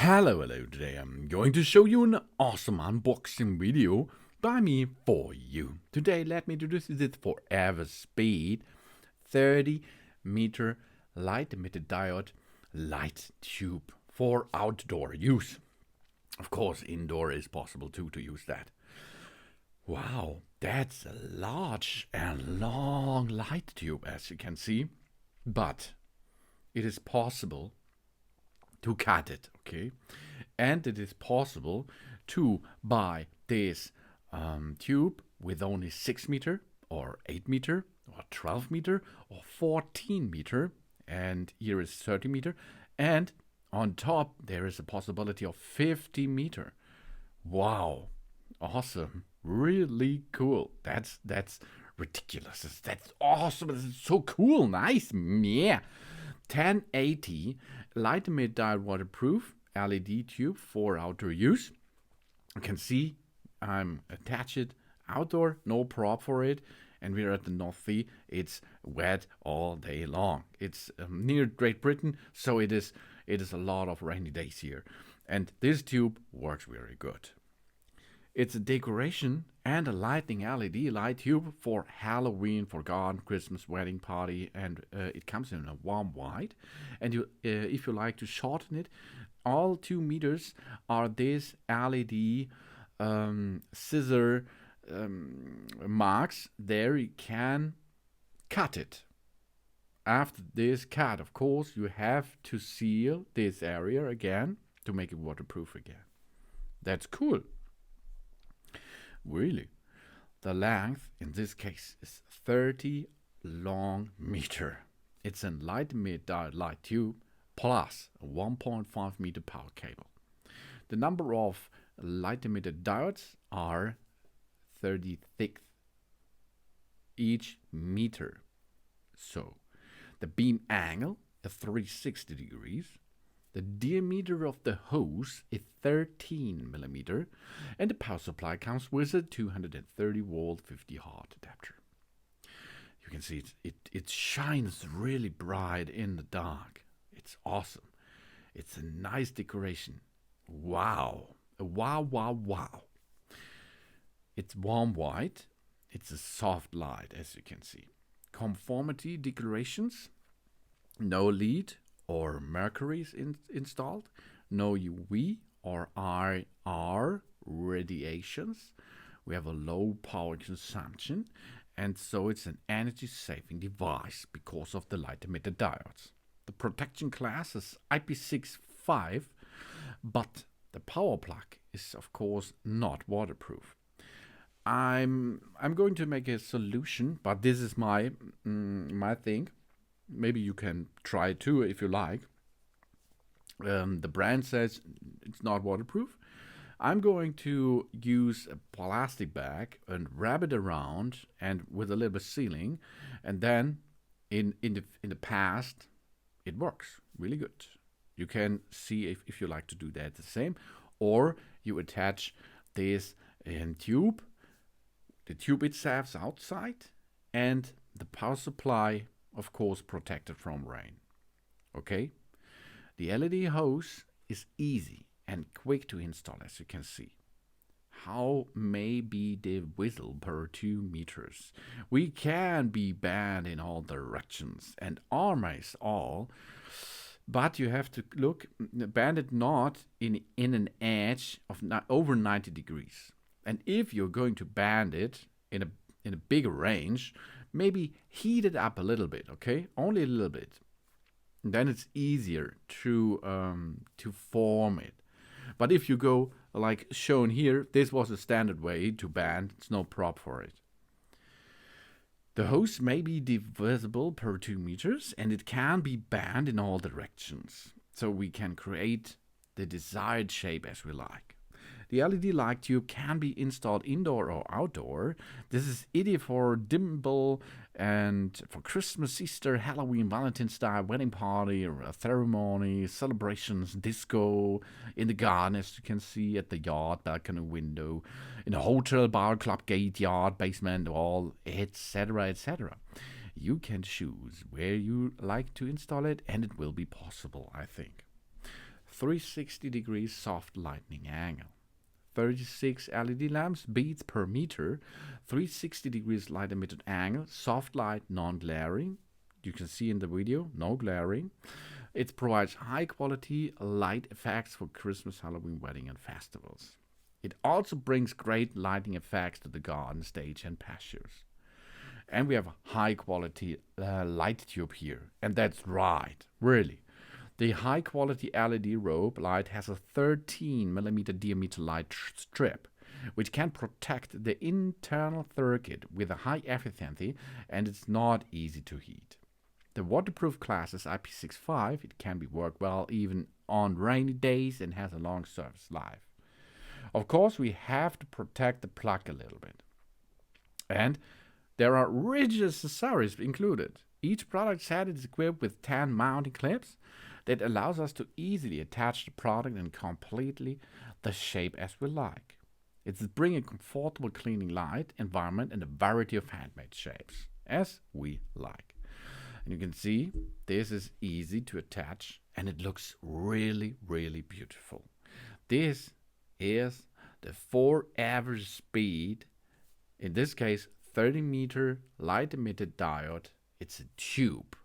Hello, today I'm going to show you an awesome unboxing video by me for you. Today let me introduce this forever speed 30 meter light emitted diode light tube for outdoor use. Of course, indoor is possible too to use that. Wow, that's a large and long light tube, as you can see, but it is possible to cut it, okay? And it is possible to buy this tube with only 6 meter or 8 meter or 12 meter or 14 meter, and here is 30 meter, and on top there is a possibility of 50 meter. Wow, awesome, really cool. That's ridiculous. That's awesome. It's so cool. Nice. Yeah. 1080 light emitted diode waterproof LED tube for outdoor use. You can see I'm attached outdoor, no prop for it, and we're at the North Sea. It's wet all day long. It's near Great Britain, so it is a lot of rainy days here, and this tube works very good. It's a decoration and a lighting LED light tube for Halloween, for garden, Christmas, wedding party, and it comes in a warm white. And if you like to shorten it, all 2 meters are this LED scissor marks. There you can cut it. After this cut, of course, you have to seal this area again to make it waterproof again. That's cool. Really, the length in this case is 30 long meter. It's a light emitted diode light tube plus a 1.5 meter power cable. The number of light emitted diodes are 36 each meter. So the beam angle is 360 degrees. The diameter of the hose is 13 millimeter, and the power supply comes with a 230 volt 50 watt adapter. You can see it shines really bright in the dark. It's awesome. It's a nice decoration. Wow. Wow. It's warm white. It's a soft light, as you can see. Conformity declarations. No lead or mercury is installed, no UV or IR radiations. We have a low power consumption, and so it's an energy saving device because of the light emitted diodes. The protection class is IP65, but the power plug is of course not waterproof. I'm going to make a solution, but this is my thing. Maybe you can try it too if you like. The brand says it's not waterproof. I'm going to use a plastic bag and wrap it around and with a little bit sealing, and then in the past it works really good. You can see if you like to do that the same, or you attach this tube. The tube itself is outside, and the power supply, of course, protected from rain. Okay? The LED hose is easy and quick to install, as you can see. How may be divisible per 2 meters? We can be bent in all directions and almost all, but you have to look, bend it not in an edge of over 90 degrees. And if you're going to bend it in a bigger range, maybe heat it up a little bit, okay? Only a little bit. And then it's easier to form it. But if you go like shown here, this was a standard way to bend. It's no prop for it. The hose may be divisible per 2 meters, and it can be bent in all directions. So we can create the desired shape as we like. The LED light tube can be installed indoor or outdoor. This is ideal for dimmable and for Christmas, Easter, Halloween, Valentine's Day, wedding party, or a ceremony, celebrations, disco, in the garden, as you can see, at the yard, balcony, window, in a hotel, bar, club, gate, yard, basement, wall, etc., etc. You can choose where you like to install it, and it will be possible, I think. 360 degrees soft lightning angle. 36 LED lamps, beats per meter, 360 degrees light emitted angle, soft light, non-glaring. You can see in the video, no glaring. It provides high quality light effects for Christmas, Halloween, wedding and festivals. It also brings great lighting effects to the garden, stage and pastures. And we have a high quality light tube here. And that's right, really. The high quality LED rope light has a 13mm diameter light strip, which can protect the internal circuit with a high efficiency, and it's not easy to heat. The waterproof class is IP65. It can be worked well even on rainy days and has a long service life. Of course, we have to protect the plug a little bit. And there are rigid accessories included. Each product set is equipped with 10 mounting clips that allows us to easily attach the product in completely the shape as we like. It's bringing a comfortable cleaning light environment and a variety of handmade shapes as we like. And you can see this is easy to attach and it looks really, really beautiful. This is the 4 average speed, in this case 30-meter light emitted diode. It's a tube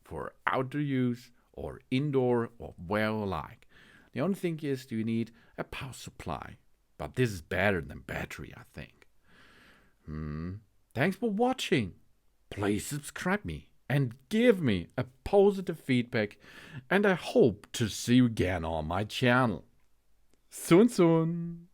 for outdoor use or indoor or where you like. The only thing is you need a power supply, but this is better than battery, I think. Thanks for watching. Please subscribe me and give me a positive feedback, and I hope to see you again on my channel. Soon.